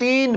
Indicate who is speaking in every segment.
Speaker 1: 3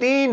Speaker 1: 3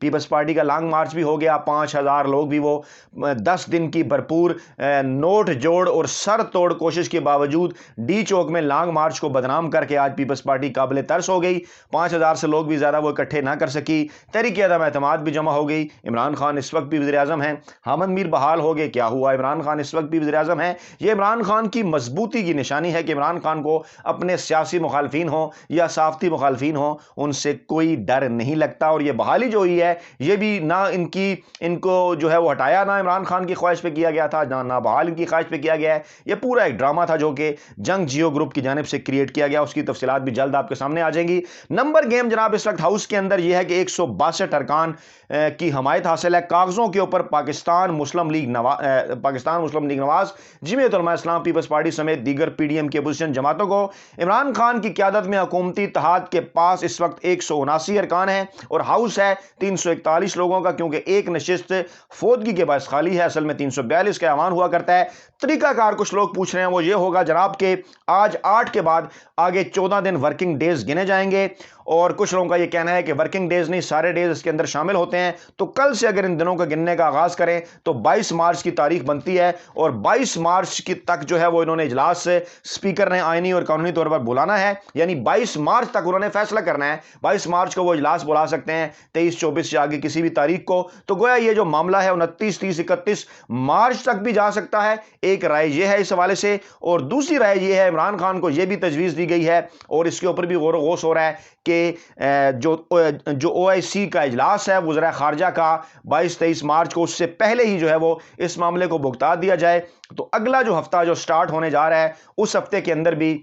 Speaker 1: Peoples party کا long march بھی ہو گیا, 5,000 لوگ بھی وہ 10 دن کی بھرپور نوٹ جوڑ اور سر توڑ کوشش کے باوجود ڈی چوک میں لانگ مارچ کو بدنام کر کے آج پیپلز پارٹی قابل ترس ہو گئی. 5,000 سے لوگ بھی زیادہ وہ اکٹھے نہ کر سکی. تحریک عدم اعتماد بھی جمع ہو گئی. عمران خان اس وقت بھی وزیر اعظم ہیں. حامد میر بحال ہو گئے. کیا ہوا؟ عمران خان اس وقت بھی وزیر اعظم ہیں. یہ عمران خان کی مضبوطی کی نشانی ہے کہ عمران خان کو اپنے سیاسی مخالفین ہوں یا صحافتی مخالفین ہوں, ان سے کوئی ڈر نہیں لگتا. اور یہ بحالی جو ہوئی ہے یہ بھی نہ ان کو جو ہے وہ ہٹایا, نہ عمران خان کی خواہش پہ کیا گیا تھا, نہ بحال کی خواہش پہ کیا گیا ہے. یہ پورا ایک ڈرامہ تھا جو کہ جنگ جیو گروپ کی جانب سے کریٹ کیا گیا. اس کی تفصیلات بھی جلد آپ کے سامنے آ جائیں گی. نمبر گیم جناب اس وقت ہاؤس کے اندر یہ ہے کہ 162 ارکان کی حمایت حاصل ہے. کاغذوں کے اوپر پاکستان مسلم لیگ نواز, جمعیت علماء اسلام, پیپلز پارٹی سمیت دیگر پی ڈی ایم کی اپوزیشن جماعتوں کو. عمران خان کی قیادت میں حکومتی اتحاد کے پاس اس وقت 179 ارکان ہیں اور ہاؤس ہے 341 لوگوں کا, کیونکہ ایک نشست فوتگی کے باعث خالی ہے. اصل میں 342 کا ایوان ہوا کرتا ہے. طریقہ کار کچھ لوگ پوچھ رہے ہیں وہ یہ ہوگا جناب کہ آج 8 کے بعد آگے 14 دن ورکنگ ڈیز گنے جائیں گے, اور کچھ لوگوں کا یہ کہنا ہے کہ ورکنگ ڈیز نہیں, سارے ڈیز اس کے اندر شامل ہوتے ہیں. تو کل سے اگر ان دنوں کا گننے کا آغاز کریں تو 22 مارچ کی تاریخ بنتی ہے, اور 22 مارچ کی تک جو ہے وہ انہوں نے اجلاس سے اسپیکر نے آئینی اور قانونی طور پر بلانا ہے. یعنی 22 مارچ تک انہوں نے فیصلہ کرنا ہے. 22 مارچ کو وہ اجلاس بلا سکتے ہیں, 23-24 سے آگے کسی بھی تاریخ کو. تو گویا یہ جو معاملہ ہے 29, 30, 31 مارچ تک بھی جا سکتا ہے. ایک رائے یہ ہے اس حوالے سے, اور دوسری رائے یہ ہے عمران خان کو یہ بھی تجویز دی گئی ہے اور اس کے اوپر بھی غور و غوص ہو رہا ہے کہ جو او آئی سی کا اجلاس ہے وزراء خارجہ کا 22-23 مارچ کو, اس سے پہلے ہی جو ہے وہ اس معاملے کو بھگتا دیا جائے. تو اگلا جو ہفتہ جو سٹارٹ ہونے جا رہا ہے اس ہفتے کے اندر بھی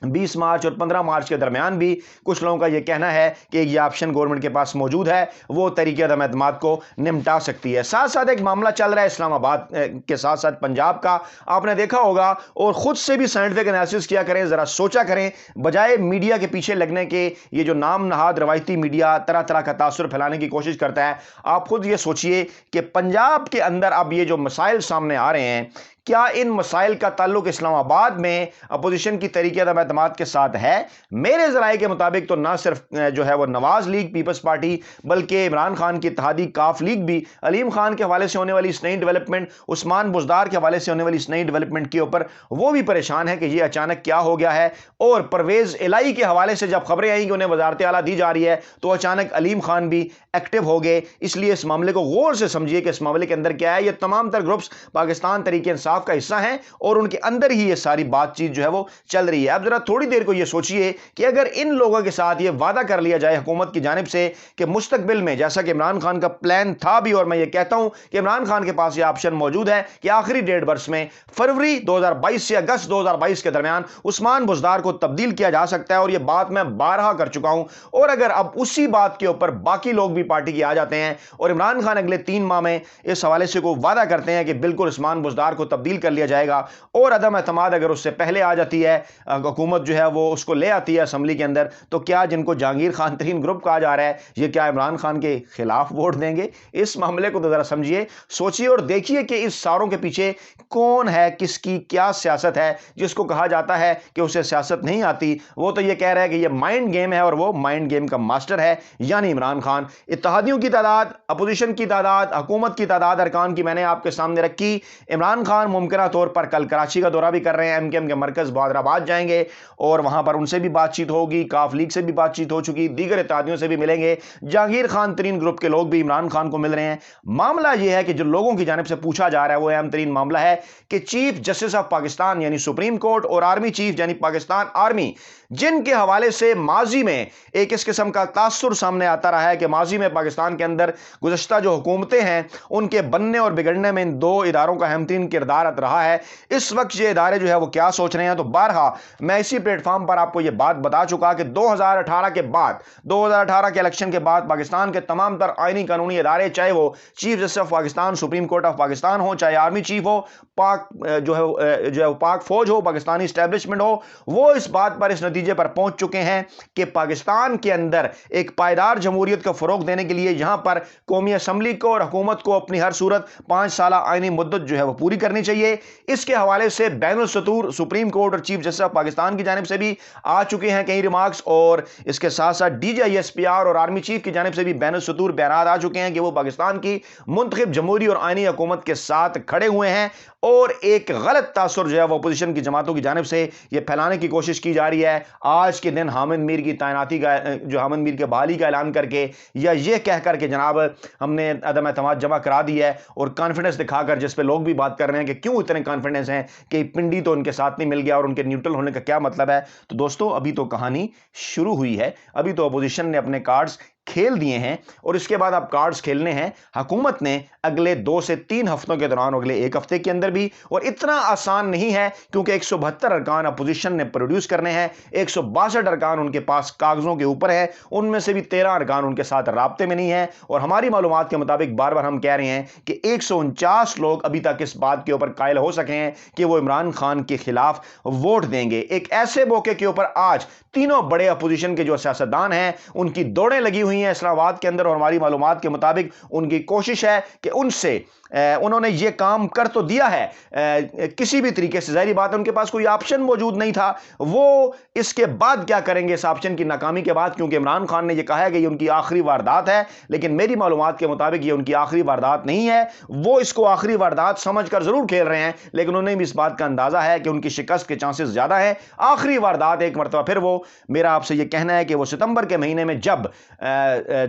Speaker 1: 20 مارچ اور 15 مارچ کے درمیان بھی کچھ لوگوں کا یہ کہنا ہے کہ یہ آپشن گورنمنٹ کے پاس موجود ہے, وہ طریقے عدم اعتماد کو نمٹا سکتی ہے. ساتھ ساتھ ایک معاملہ چل رہا ہے اسلام آباد کے ساتھ ساتھ پنجاب کا, آپ نے دیکھا ہوگا, اور خود سے بھی سائنٹیفک انالیسس کیا کریں, ذرا سوچا کریں, بجائے میڈیا کے پیچھے لگنے کے. یہ جو نام نہاد روایتی میڈیا طرح طرح کا تاثر پھیلانے کی کوشش کرتا ہے, آپ خود یہ سوچئے کہ پنجاب کے اندر اب یہ جو مسائل سامنے آ رہے ہیں, کیا ان مسائل کا تعلق اسلام آباد میں اپوزیشن کی طریقے عدم اعتماد کے ساتھ ہے؟ میرے ذرائع کے مطابق تو نہ صرف جو ہے وہ نواز لیگ پیپلز پارٹی بلکہ عمران خان کی اتحادی کاف لیگ بھی علیم خان کے حوالے سے ہونے والی اس نئی ڈیولپمنٹ, عثمان بزدار کے حوالے سے ہونے والی اس نئی ڈیولپمنٹ کے اوپر وہ بھی پریشان ہے کہ یہ اچانک کیا ہو گیا ہے. اور پرویز الہی کے حوالے سے جب خبریں آئیں کہ انہیں وزارت اعلیٰ دی جا رہی ہے تو اچانک علیم خان بھی ایکٹیو ہو گئے. اس لیے اس معاملے کو غور سے سمجھیے کہ اس معاملے کے اندر کیا ہے. یہ تمام تر گروپس پاکستان تحریک انصاف کا حصہ ہیں اور ان کے اندر ہی یہ ساری بات چیت جو ہے وہ چل رہی ہے. اب ذرا تھوڑی دیر کو یہ سوچئے کہ اگر ان لوگوں کے ساتھ یہ وعدہ کر لیا جائے حکومت کی جانب سے کہ مستقبل میں, جیسا کہ عمران خان کا پلان تھا بھی, اور میں یہ کہتا ہوں کہ عمران خان کے پاس یہ آپشن موجود ہے کہ آخری 1.5 برس میں فروری 2022 سے اگست 2022 کے درمیان عثمان بزدار کو تبدیل کیا جا سکتا ہے, اور یہ بات میں بارہا کر چکا ہوں. اور اگر اب اسی بات کے اوپر باقی لوگ بھی پارٹی کی آ جاتے ہیں اور عمران خان اگلے 3 ماہ میں اس حوالے سے کوئی وعدہ کرتے ہیں کہ بالکل عثمان بزدار کو تبدیل کر لیا جائے گا, اور عدم اعتماد اگر اس سے پہلے آ جاتی ہے, حکومت جو ہے وہ اس کو لے آتی ہے اسمبلی کے اندر, تو کیا جن کو جہانگیر خان ترین گروپ کہا جا رہا ہے یہ کیا عمران خان کے خلاف ووٹ دیں گے؟ اس معاملے کو تو ذرا سمجھیے, سوچیے اور دیکھیے کہ اس ساروں کے پیچھے کون ہے, کس کی کیا سیاست ہے. جس کو کہا جاتا ہے کہ اسے سیاست نہیں آتی, وہ تو یہ کہہ رہا ہے کہ یہ مائنڈ گیم ہے, اور وہ مائنڈ گیم کا ماسٹر ہے یعنی عمران خان. اتحادیوں کی تعداد, اپوزیشن کی تعداد, حکومت کی تعداد, ارکان کی میں نے آپ کے سامنے رکھی. عمران خان ممکنہ طور پر کل کراچی کا دورہ بھی کر رہے ہیں, ایم کے ایم کے مرکز بہادرآباد جائیں گے اور وہاں پر ان سے بھی بات چیت ہوگی, کاف لیگ سے بھی بات چیت ہو چکی, دیگر اتحادیوں سے بھی ملیں گے, جہانگیر خان ترین گروپ کے لوگ بھی عمران خان کو مل رہے ہیں. معاملہ یہ ہے کہ جو لوگوں کی جانب سے پوچھا جا رہا ہے وہ اہم ترین معاملہ ہے کہ چیف جسٹس آف پاکستان یعنی سپریم کورٹ اور آرمی چیف یعنی پاکستان آرمی, جن کے حوالے سے ماضی میں ایک اس قسم کا تاثر سامنے آتا رہا ہے کہ ماضی میں پاکستان کے اندر گزشتہ جو حکومتیں ہیں ان کے بننے اور بگڑنے میں ان 2 اداروں کا اہم ترین کردار رہا ہے. اس وقت یہ ادارے جو ہے وہ کیا سوچ رہے ہیں؟ تو بارہا میں اسی پلیٹ فارم پر آپ کو یہ بات بتا چکا کہ 2018 کے بعد, 2018 کے الیکشن کے بعد پاکستان کے تمام تر آئینی قانونی ادارے, چاہے وہ chief justice of Pakistan, supreme court of Pakistan ہو, چاہے آرمی چیف ہو, پاک جو ہے پاک فوج ہو, پاکستانی اسٹیبلشمنٹ ہو, وہ اس بات پر, اس نتیجے پر پہنچ چکے ہیں کہ پاکستان کے اندر ایک پائیدار جمہوریت کو فروغ دینے کے لیے یہاں پر قومی اسمبلی کو اور حکومت کو اپنی ہر صورت 5 سالہ آئینی مدت جو ہے وہ پوری کرنی چاہیے। اس کے حوالے سے بین السطور سپریم کورٹ اور چیف جسٹس آف پاکستان کی جانب سے بھی آ چکے ہیں کئی ریمارکس، اور اس کے ساتھ ساتھ D G I S P R اور آرمی چیف کی جانب سے بھی بین السطور بیانات آ چکے ہیں کہ وہ پاکستان کی منتخب جمہوری اور آئینی حکومت کے ساتھ کھڑے ہوئے ہیں، اور ایک غلط تاثر جو ہے وہ اپوزیشن کی جماعتوں کی جانب سے یہ پھیلانے کی کوشش کی جا رہی ہے۔ آج کے دن حامد میر کی تعیناتی کا جو حامد میر کے بحالی کا اعلان کر کے، یا یہ کہہ کر کہ جناب ہم نے عدم اعتماد جمع کرا دی ہے، اور کانفیڈنس دکھا کر، جس پہ لوگ بھی بات کر رہے ہیں کہ کیوں اتنے کانفیڈنس ہیں کہ پنڈی تو ان کے ساتھ نہیں مل گیا، اور ان کے نیوٹرل ہونے کا کیا مطلب ہے؟ تو دوستو ابھی تو کہانی شروع ہوئی ہے، ابھی تو اپوزیشن نے اپنے کارڈز کھیل دیے ہیں، اور اس کے بعد اب کارڈز کھیلنے ہیں حکومت نے اگلے 2 سے 3 ہفتوں کے دوران، اگلے 1 ہفتے کے اندر بھی، اور اتنا آسان نہیں ہے کیونکہ 172 ارکان اپوزیشن نے پروڈیوس کرنے ہیں، 162 ارکان ان کے پاس کاغذوں کے اوپر ہے، ان میں سے بھی 13 ارکان ان کے ساتھ رابطے میں نہیں ہیں، اور ہماری معلومات کے مطابق بار بار ہم کہہ رہے ہیں کہ 149 لوگ ابھی تک اس بات کے اوپر قائل ہو سکے ہیں کہ وہ عمران خان کے خلاف ووٹ دیں گے۔ ایک ایسے موقع کے اوپر آج تینوں بڑے اپوزیشن کے جو سیاستدان ہیں ان کی دوڑیں لگی ہوئی ہیں اسلام آباد کے اندر، اور ہماری معلومات کے مطابق ان کی کوشش ہے کہ ان سے انہوں نے یہ کام کر تو دیا ہے کسی بھی طریقے سے، ظاہری بات ہے ان کے پاس کوئی آپشن موجود نہیں تھا، وہ اس کے بعد کیا کریں گے اس آپشن کی ناکامی کے بعد، کیونکہ عمران خان نے یہ کہا ہے کہ یہ ان کی آخری واردات ہے، لیکن میری معلومات کے مطابق یہ ان کی آخری واردات نہیں ہے، وہ اس کو آخری واردات سمجھ کر ضرور کھیل رہے ہیں، لیکن انہیں بھی اس بات کا اندازہ ہے کہ ان کی شکست کے چانسز زیادہ ہیں۔ آخری واردات ایک مرتبہ پھر وہ، میرا آپ سے یہ کہنا ہے کہ وہ ستمبر کے مہینے میں جب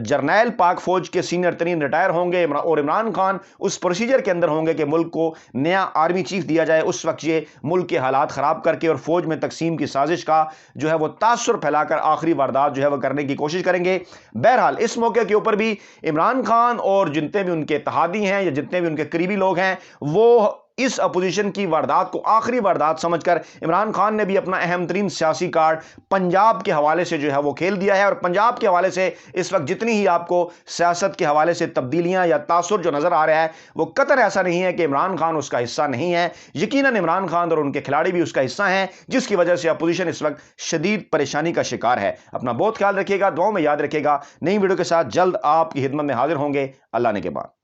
Speaker 1: جرنیل پاک فوج کے سینئر ترین ریٹائر ہوں گے اور عمران خان اس پروسیجر کے اندر ہوں گے کہ ملک کو نیا آرمی چیف دیا جائے، اس وقت یہ ملک کے حالات خراب کر کے اور فوج میں تقسیم کی سازش کا جو ہے وہ تاثر پھیلا کر آخری واردات جو ہے وہ کرنے کی کوشش کریں گے۔ بہرحال اس موقع کے اوپر بھی عمران خان اور جتنے بھی ان کے اتحادی ہیں یا جتنے بھی ان کے قریبی لوگ ہیں، وہ اس اپوزیشن کی واردات کو آخری واردات سمجھ کر، عمران خان نے بھی اپنا اہم ترین سیاسی کارڈ پنجاب کے حوالے سے جو ہے وہ کھیل دیا ہے، اور پنجاب کے حوالے سے اس وقت جتنی ہی آپ کو سیاست کے حوالے سے تبدیلیاں یا تاثر جو نظر آ رہا ہے، وہ قطر ایسا نہیں ہے کہ عمران خان اس کا حصہ نہیں ہے، یقیناً عمران خان اور ان کے کھلاڑی بھی اس کا حصہ ہیں، جس کی وجہ سے اپوزیشن اس وقت شدید پریشانی کا شکار ہے۔ اپنا بہت خیال رکھیے گا، دعاؤں میں یاد رکھیے گا۔ نئی ویڈیو کے ساتھ جلد آپ کی خدمت میں حاضر ہوں گے۔ اللہ نے کے بعد۔